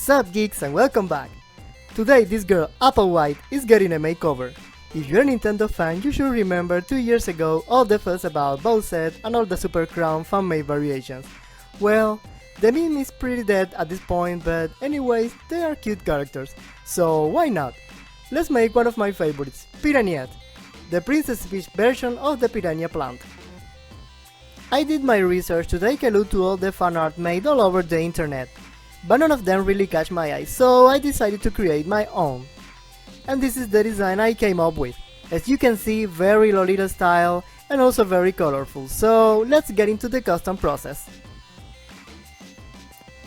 Sup geeks and welcome back! Today this girl, Applewhite, is getting a makeover. If you're a Nintendo fan, you should remember 2 years ago all the fuss about Bowser and all the Super Crown fan-made variations. Well, the meme is pretty dead at this point, but anyways, they are cute characters, so why not? Let's make one of my favorites, Piranhette, the Princess Peach version of the piranha plant. I did my research to take a look to all the fan art made all over the internet, but none of them really catch my eye, so I decided to create my own. And this is the design I came up with. As you can see, very Lolita style and also very colorful, so let's get into the custom process.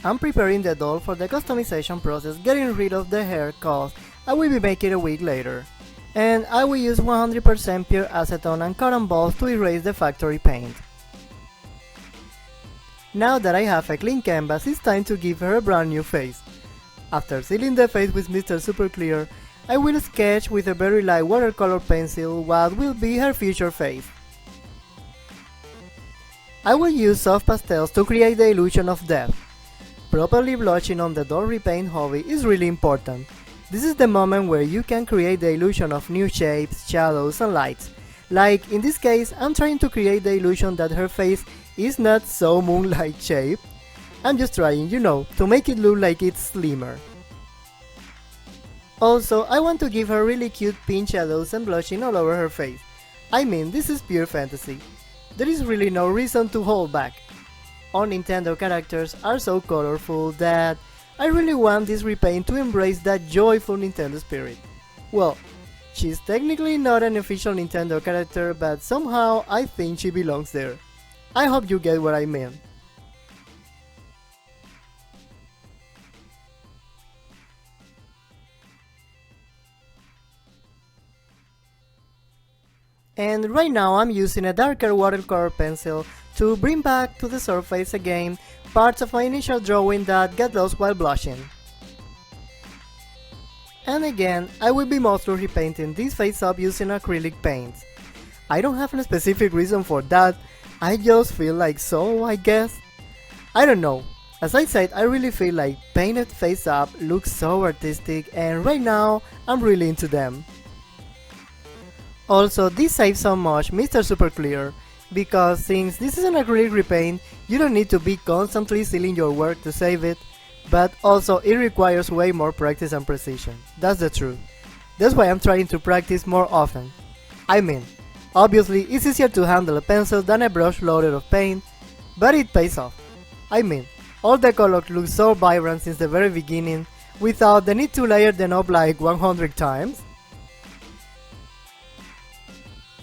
I'm preparing the doll for the customization process, getting rid of the hair cause I will be making a wig later. And I will use 100% pure acetone and cotton balls to erase the factory paint. Now that I have a clean canvas, it's time to give her a brand new face. After sealing the face with Mr. Super Clear, I will sketch with a very light watercolor pencil what will be her future face. I will use soft pastels to create the illusion of depth. Properly blushing on the doll repaint hobby is really important. This is the moment where you can create the illusion of new shapes, shadows and lights. Like in this case, I'm trying to create the illusion that her face is not so moon-like shaped. I'm just trying, to make it look like it's slimmer. Also, I want to give her really cute pink shadows and blushing all over her face. I mean, this is pure fantasy. There is really no reason to hold back. All Nintendo characters are so colorful that I really want this repaint to embrace that joyful Nintendo spirit. Well, she's technically not an official Nintendo character, but somehow I think she belongs there. I hope you get what I mean. And right now I'm using a darker watercolor pencil to bring back to the surface again parts of my initial drawing that got lost while blushing. And again, I will be mostly repainting this face up using acrylic paints. I don't have a specific reason for that, I just feel like so, I guess. I don't know. As I said, I really feel like painted face up looks so artistic and right now I'm really into them. Also, this saves so much Mr. Super Clear, because since this is an acrylic repaint, you don't need to be constantly sealing your work to save it, but also it requires way more practice and precision. That's the truth. That's why I'm trying to practice more often. I mean, obviously it's easier to handle a pencil than a brush loaded of paint, but it pays off. I mean, all the colors look so vibrant since the very beginning, without the need to layer them up like 100 times.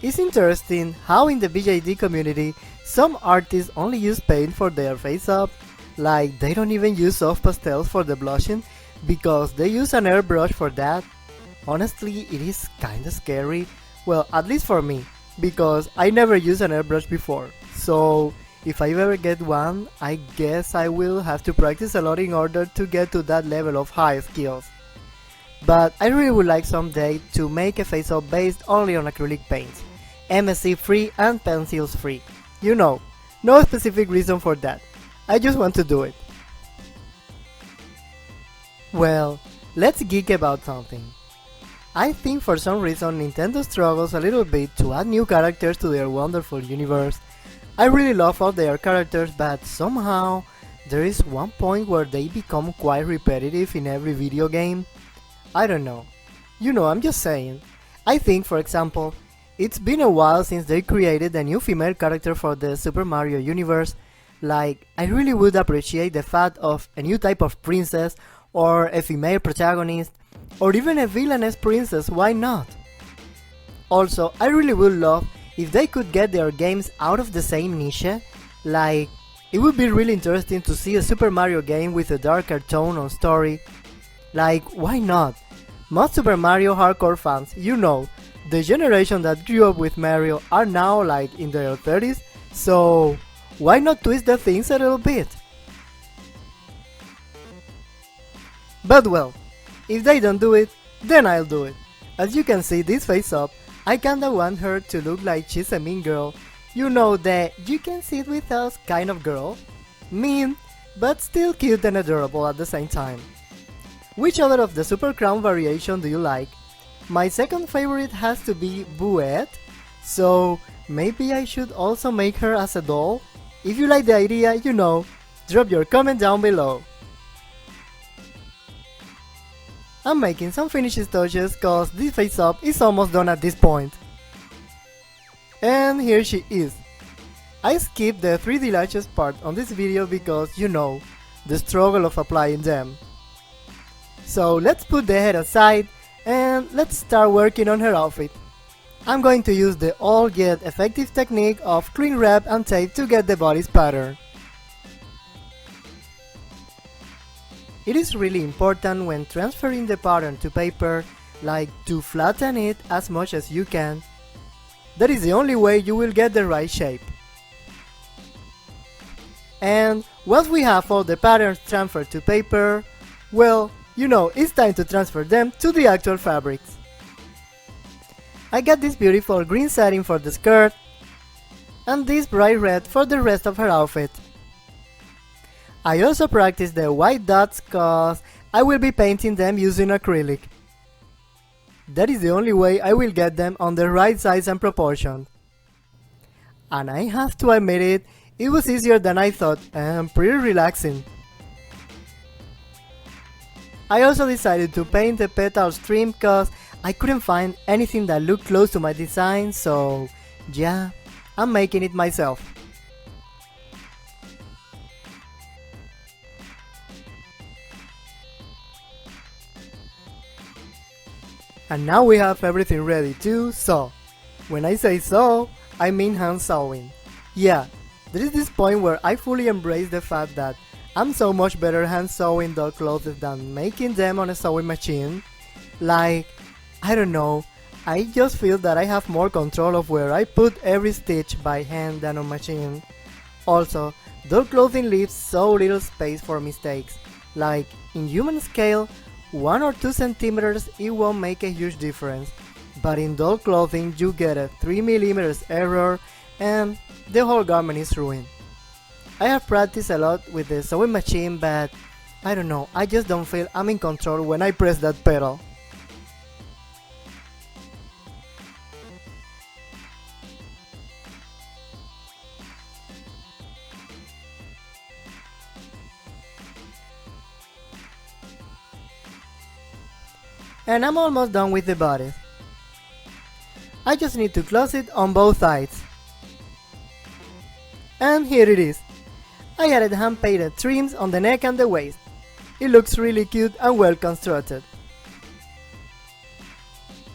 It's interesting how in the BJD community, some artists only use paint for their face up, like they don't even use soft pastels for the blushing, because they use an airbrush for that. Honestly, it is kinda scary, well, at least for me, because I never used an airbrush before, so if I ever get one, I guess I will have to practice a lot in order to get to that level of high skills. But I really would like someday to make a face up based only on acrylic paints. MSC free and pencils free. No specific reason for that. I just want to do it. Well, let's geek about something. I think for some reason Nintendo struggles a little bit to add new characters to their wonderful universe. I really love all their characters, but somehow there is one point where they become quite repetitive in every video game. I don't know. I'm just saying. I think, for example, it's been a while since they created a new female character for the Super Mario universe. Like, I really would appreciate the fact of a new type of princess, or a female protagonist, or even a villainous princess, why not? Also, I really would love if they could get their games out of the same niche. Like, it would be really interesting to see a Super Mario game with a darker tone on story. Like, why not? Most Super Mario hardcore fans, the generation that grew up with Mario are now like in their 30s, so why not twist the things a little bit? But well, if they don't do it, then I'll do it. As you can see this face up, I kinda want her to look like she's a mean girl. The you can sit with us kind of girl. Mean, but still cute and adorable at the same time. Which other of the Super Crown variation do you like? My second favorite has to be Bouette, so maybe I should also make her as a doll? If you like the idea, drop your comment down below. I'm making some finishes touches cause this face up is almost done at this point. And here she is. I skipped the 3D lashes part on this video because the struggle of applying them. So let's put the head aside and let's start working on her outfit. I'm going to use the old yet effective technique of cling wrap and tape to get the body's pattern. It is really important when transferring the pattern to paper, to flatten it as much as you can. That is the only way you will get the right shape. And once we have all the patterns transferred to paper, well, it's time to transfer them to the actual fabrics. I got this beautiful green satin for the skirt, and this bright red for the rest of her outfit. I also practiced the white dots cause I will be painting them using acrylic. That is the only way I will get them on the right size and proportion. And I have to admit it was easier than I thought and pretty relaxing. I also decided to paint the petals trim cause I couldn't find anything that looked close to my design, so yeah, I'm making it myself. And now we have everything ready to sew. When I say sew, I mean hand sewing. Yeah, there is this point where I fully embrace the fact that I'm so much better hand sewing doll clothes than making them on a sewing machine. I don't know, I just feel that I have more control of where I put every stitch by hand than on machine. Also, doll clothing leaves so little space for mistakes. In human scale, 1 or 2 centimeters it won't make a huge difference, but in doll clothing you get a 3 millimeters error and the whole garment is ruined. I have practiced a lot with the sewing machine, but I don't know, I just don't feel I'm in control when I press that pedal. And I'm almost done with the body. I just need to close it on both sides. And here it is. I added hand-painted trims on the neck and the waist. It looks really cute and well constructed.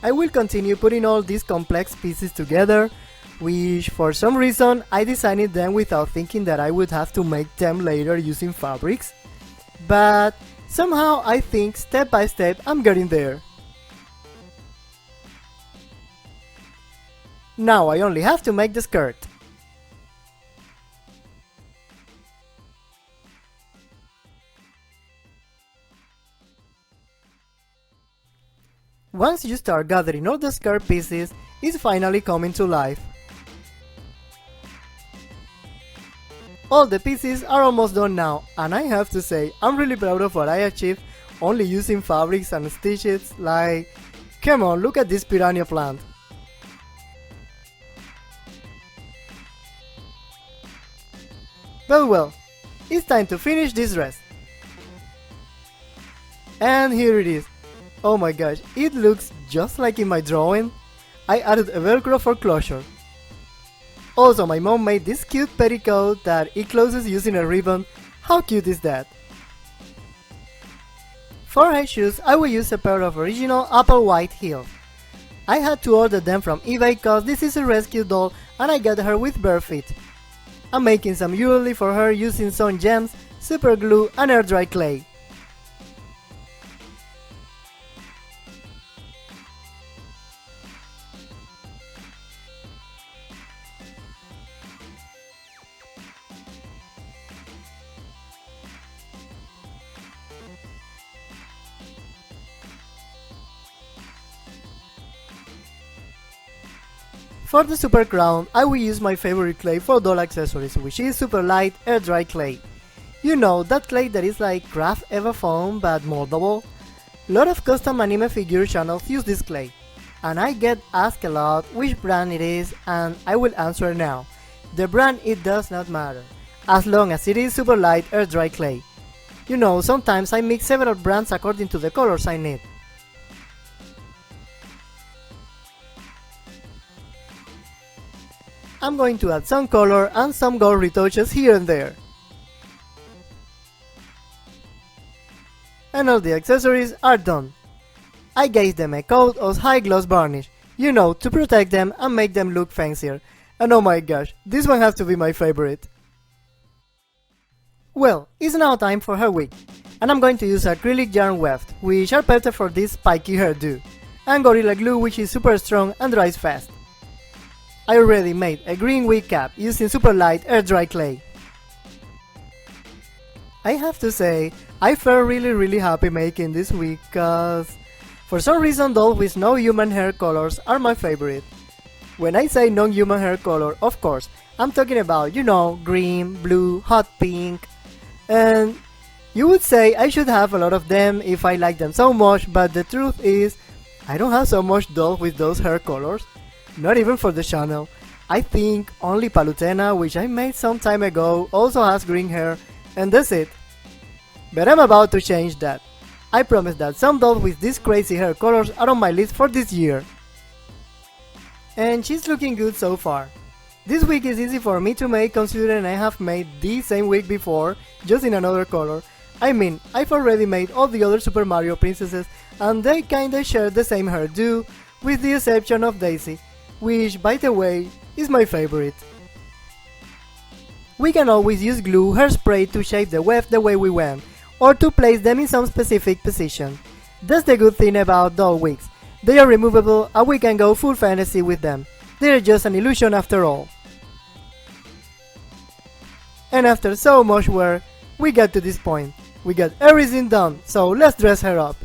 I will continue putting all these complex pieces together, which for some reason I designed them without thinking that I would have to make them later using fabrics. But somehow I think step by step I'm getting there. Now I only have to make the skirt. Once you start gathering all the skirt pieces, it's finally coming to life. All the pieces are almost done now, and I have to say, I'm really proud of what I achieved only using fabrics and stitches. Come on, look at this piranha plant. But well, it's time to finish this dress. And here it is. Oh my gosh, it looks just like in my drawing. I added a velcro for closure. Also, my mom made this cute petticoat that it closes using a ribbon. How cute is that? For her shoes, I will use a pair of original apple white heels. I had to order them from eBay cause this is a rescue doll and I got her with bare feet. I'm making some jewelry for her using some gems, super glue and air dry clay. For the super crown, I will use my favorite clay for doll accessories, which is super light air dry clay. You know, that clay that is like craft Eva foam but moldable. Lot of custom anime figure channels use this clay, and I get asked a lot which brand it is, and I will answer now. The brand, it does not matter, as long as it is super light air dry clay. You know, sometimes I mix several brands according to the colors I need. I'm going to add some color and some gold retouches here and there. And all the accessories are done. I gave them a coat of high gloss varnish, you know, to protect them and make them look fancier. And oh my gosh, this one has to be my favorite. Well, it's now time for her wig, and I'm going to use acrylic yarn weft, which are perfect for this spiky hairdo, and Gorilla Glue, which is super strong and dries fast. I already made a green wig cap using super light air dry clay. I have to say, I felt really happy making this wig, cause for some reason dolls with no human hair colors are my favorite. When I say non-human hair color, of course, I'm talking about, you know, green, blue, hot pink, and you would say I should have a lot of them if I like them so much, but the truth is, I don't have so much dolls with those hair colors, not even for the channel. I think only Palutena, which I made some time ago, also has green hair, and that's it. But I'm about to change that. I promise that some dolls with these crazy hair colors are on my list for this year. And she's looking good so far. This wig is easy for me to make considering I have made the same wig before, just in another color. I mean, I've already made all the other Super Mario princesses and they kinda share the same hairdo, with the exception of Daisy, which, by the way, is my favorite. We can always use glue, hairspray to shape the weft the way we want, or to place them in some specific position. That's the good thing about doll wigs. They are removable and we can go full fantasy with them. They are just an illusion after all. And after so much work, we got to this point. We got everything done, so let's dress her up.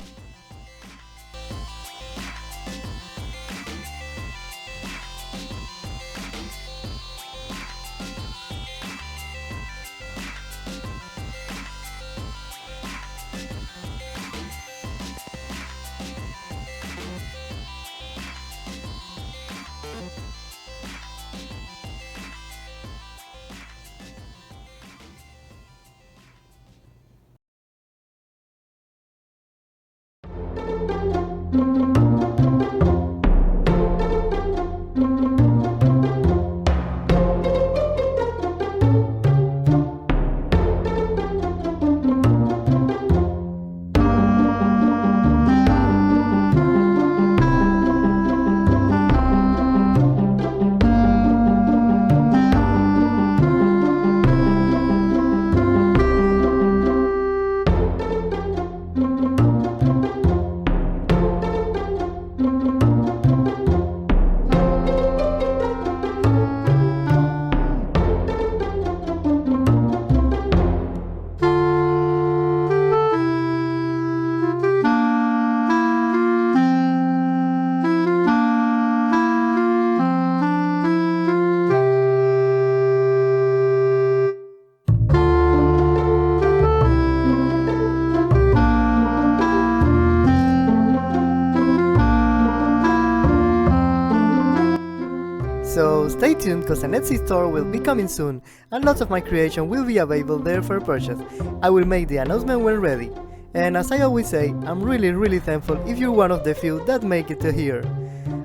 So stay tuned, cause an Etsy store will be coming soon and lots of my creation will be available there for purchase. I will make the announcement when ready. And as I always say, I'm really thankful if you're one of the few that make it to here.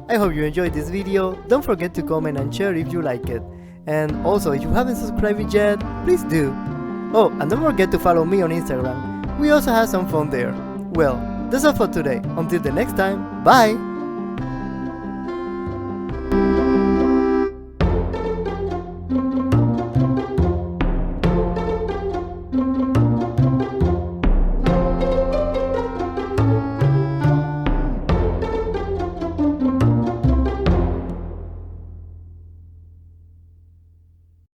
I hope you enjoyed this video, don't forget to comment and share if you like it. And also, if you haven't subscribed yet, please do. Oh, and don't forget to follow me on Instagram, we also have some fun there. Well, that's all for today, until the next time, bye!